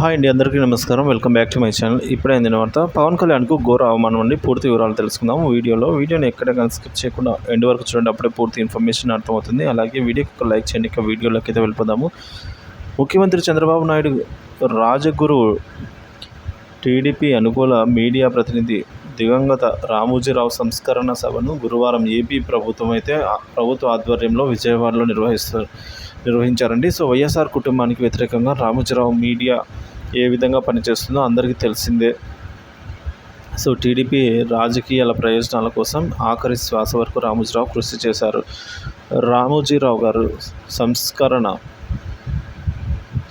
Hi అండి, అందరికీ నమస్కారం. Welcome back to my channel. ఇప్పుడే అందిన వార్త. పవన్ కళ్యాణ్కు ఘోర అవమానం అండి. పూర్తి వివరాలు తెలుసుకుందాం వీడియోని ఎక్కడ స్కిప్ చేయకుండా ఎండ్ వరకు చూడండి. అప్పుడే పూర్తి ఇన్ఫర్మేషన్ అర్థమవుతుంది. అలాగే వీడియోకి ఒక లైక్ చేయండి. ఇక వీడియోలోకి అయితే వెళ్ళిపోదాము. ముఖ్యమంత్రి చంద్రబాబు నాయుడు రాజగురువు టీడీపీ అనుకూల మీడియా ప్రతినిధి దివంగత రామోజీరావు సంస్కరణ సభను గురువారం ఏపీ ప్రభుత్వ ఆధ్వర్యంలో విజయవాడలో నిర్వహించారండి. సో వైఎస్ఆర్ కుటుంబానికి వ్యతిరేకంగా రామోజీరావు మీడియా ఏ విధంగా పనిచేస్తుందో అందరికీ తెలిసిందే. సో టీడీపీ రాజకీయాల ప్రయోజనాల కోసం ఆఖరి శ్వాస వరకు రామోజీరావు కృషి చేశారు. రామోజీరావు గారు సంస్కరణ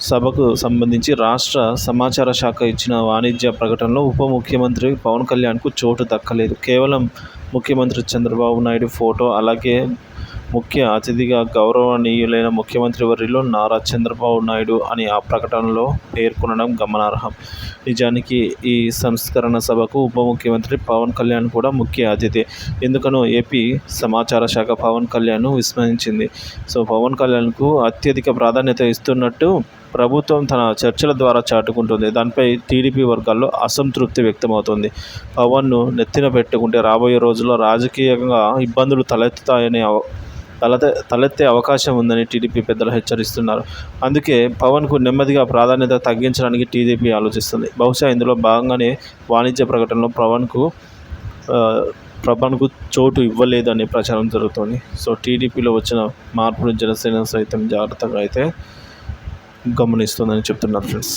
సభకు సంబంధించి రాష్ట్ర సమాచార శాఖ ఇచ్చిన వాణిజ్య ప్రకటనలో ఉప ముఖ్యమంత్రి పవన్ కళ్యాణ్కు చోటు దక్కలేదు. కేవలం ముఖ్యమంత్రి చంద్రబాబు నాయుడు ఫోటో, అలాగే ముఖ్య అతిథిగా గౌరవనీయులైన ముఖ్యమంత్రి వర్యులు నారా చంద్రబాబు నాయుడు అని ఆ ప్రకటనలో పేర్కొనడం గమనార్హం. నిజానికి ఈ సంస్కరణ సభకు ఉప ముఖ్యమంత్రి పవన్ కళ్యాణ్ కూడా ముఖ్య అతిథి. ఎందుకనో ఏపీ సమాచార శాఖ పవన్ కళ్యాణ్ను విస్మరించింది. సో పవన్ కళ్యాణ్కు అత్యధిక ప్రాధాన్యత ఇస్తున్నట్టు ప్రభుత్వం తన చర్చల ద్వారా చాటుకుంటుంది. దానిపై టీడీపీ వర్గాల్లో అసంతృప్తి వ్యక్తమవుతుంది. పవన్ను నెత్తిన పెట్టుకుంటే రాబోయే రోజుల్లో రాజకీయంగా ఇబ్బందులు తలెత్తే అవకాశం ఉందని టీడీపీ పెద్దలు హెచ్చరిస్తున్నారు. అందుకే పవన్కు నెమ్మదిగా ప్రాధాన్యత తగ్గించడానికి టీడీపీ ఆలోచిస్తుంది. బహుశా ఇందులో భాగంగానే వాణిజ్య ప్రకటనలో పవన్కు చోటు ఇవ్వలేదని ప్రచారం జరుగుతోంది. సో టీడీపీలో వచ్చిన మార్పును జనసేన సైతం జాగ్రత్తగా అయితే గమనిస్తుందని చెప్తున్నారు ఫ్రెండ్స్.